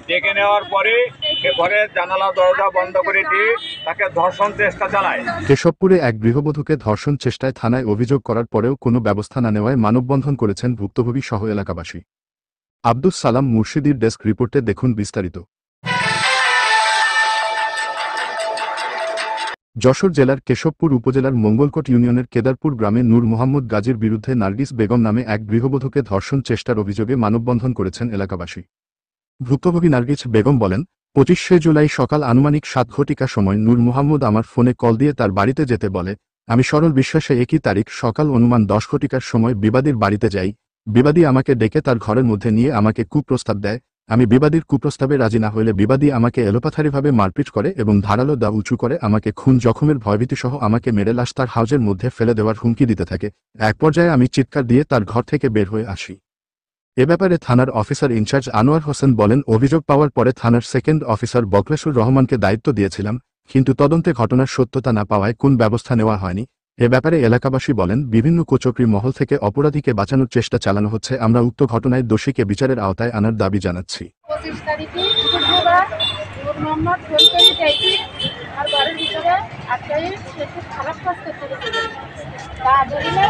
ডেকে নেওয়ার পরে সে ঘরের জানালা দরজা বন্ধ করে দিয়ে তাকে ধর্ষণ চেষ্টা চালায়। কেশবপুরে এক গৃহবধূকে ধর্ষণ চেষ্টায় থানায় অভিযোগ করার পরেও কোনো ব্যবস্থা না নেওয়ায় মানববন্ধন করেছেন ভুক্তভোগী সহ এলাকাবাসী। আব্দুস সালাম মুর্শিদির ডেস্ক রিপোর্টে দেখুন বিস্তারিত। যশোর জেলার কেশবপুর উপজেলার মঙ্গলকোট ইউনিয়নের কেদারপুর গ্রামে নূর মোহাম্মদ গাজীর বিরুদ্ধে নার্গিস বেগম নামে এক গৃহবধূকে ধর্ষণ চেষ্টার অভিযোগে মানববন্ধন করেছেন এলাকাবাসী। ভুক্তভোগী নার্গিস বেগম বলেন, 25শে জুলাই সকাল আনুমানিক 7 ঘটিকার সময় নূর মোহাম্মদ আমার ফোনে কল দিয়ে তার বাড়িতে যেতে বলে। আমি সরল বিশ্বাসে একই তারিখ সকাল অনুমান 10 ঘটিকার সময় বিবাদীর বাড়িতে যাই। বিবাদী আমাকে ডেকে তার ঘরের মধ্যে নিয়ে আমাকে কুপ্রস্তাব দেয়। আমি বিবাদীর কুপ্রস্তাবে রাজি না হলে বিবাদী আমাকে এলোপাথারিভাবে মারপিট করে এবং ধারালো দা উঁচু করে আমাকে খুন জখমের ভয়ভীতিসহ আমাকে মেরে লাশ তার হাউজের মধ্যে ফেলে দেওয়ার হুমকি দিতে থাকে। এক পর্যায়ে আমি চিৎকার দিয়ে তার ঘর থেকে বের হয়ে আসি। এ ব্যাপারে থানার অফিসার ইনচার্জ আনোয়ার হোসেন বলেন, অভিযোগ পাওয়ার পরে থানার সেকেন্ড অফিসার বকলেশুর রহমানকে দায়িত্ব দিয়েছিলাম, কিন্তু তদন্তে ঘটনার সত্যতা না পাওয়ায় কোন ব্যবস্থা নেওয়া হয়নি। এ ব্যাপারে এলাকাবাসী বলেন, বিভিন্ন কুচক্রী মহল থেকে অপরাধীকে বাঁচানোর চেষ্টা চালানো হচ্ছে। আমরা উক্ত ঘটনায় দোষীকে বিচারের আওতায় আনার দাবি জানাচ্ছি। 25 তারিখে শুক্রবার নূর মোহাম্মদ ফোন করে চাইছি আর বাড়ির ভিতরে আটকাই সে খুব খারাপ কাজ করতে গেছে। তা ধরিলে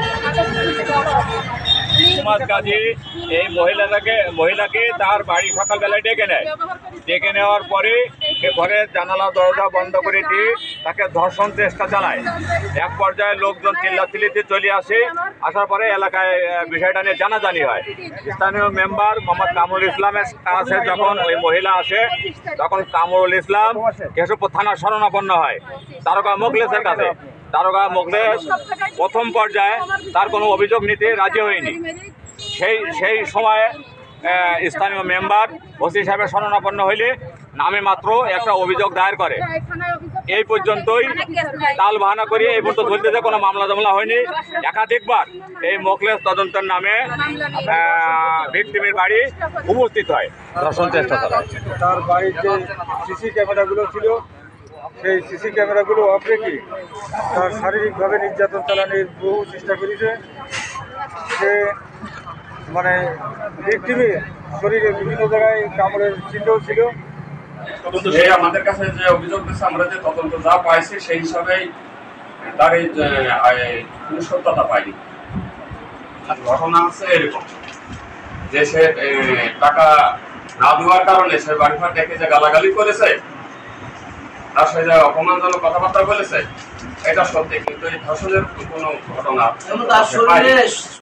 মোহাম্মদ গাজী এই মহিলাকে তার বাড়ি সকালবেলায় ডেকে নেওয়ার পরে সে ঘরের জানালা দরজা বন্ধ করে দিয়ে তাকে ধর্ষণ চেষ্টা চালায়। এক পর্যায়ে লোকজন চিল্লাচিল্লিতে চলে আসার পরে এলাকায় বিষয়টা নিয়ে জানাজানি হয়। স্থানীয় মেম্বার মোহাম্মদ কামরুল ইসলামের কাছে যখন ওই মহিলা আসে, তখন কামরুল ইসলাম কেশবপুর থানার শরণাপন্ন হয় দারোগা মোখলেসের কাছে। দারোগা মোখলেস প্রথম পর্যায়ে তার কোনো অভিযোগ নিতে রাজি হয়নি। সেই সময়ে স্থানীয় মেম্বার ওসি সাহেবের শরণাপন্ন হইলে নামে মাত্র একটা অভিযোগ দায়ের করে। এই পর্যন্তই তাল বাহানা করিয়ে এই পর্যন্ত ধরতে কোনো মামলা টামলা হয়নি। একাধিকবার এই মোখলেস তদন্তের নামে ভিকটিমের বাড়ি উপস্থিত হয়, ধর্ষণ চেষ্টা চালায়। তার বাড়ির যে সিসি ক্যামেরাগুলো ছিল, সেই সিসি ক্যামেরাগুলো অফ রেখে তার শারীরিকভাবে নির্যাতন চালানোর বহু চেষ্টা করেছে। সে মানে ভিকটিমের শরীরে বিভিন্ন জায়গায় কামড়ের চিহ্ন ছিল। আমাদের কাছে যে অভিযোগ দিচ্ছে, আমরা যে তদন্ত যা পাইছি সেই হিসাবেই তার এই সত্যতা পাইনি। ঘটনা আছে এরকম যে সে টাকা না দেওয়ার কারণে সে বাড়িঘর ডেকে যে গালাগালি করেছে, তার সাথে অপমানজনক কথাবার্তা বলেছে, এটা সত্যি। কিন্তু এই ধর্ষণের কোনো ঘটনা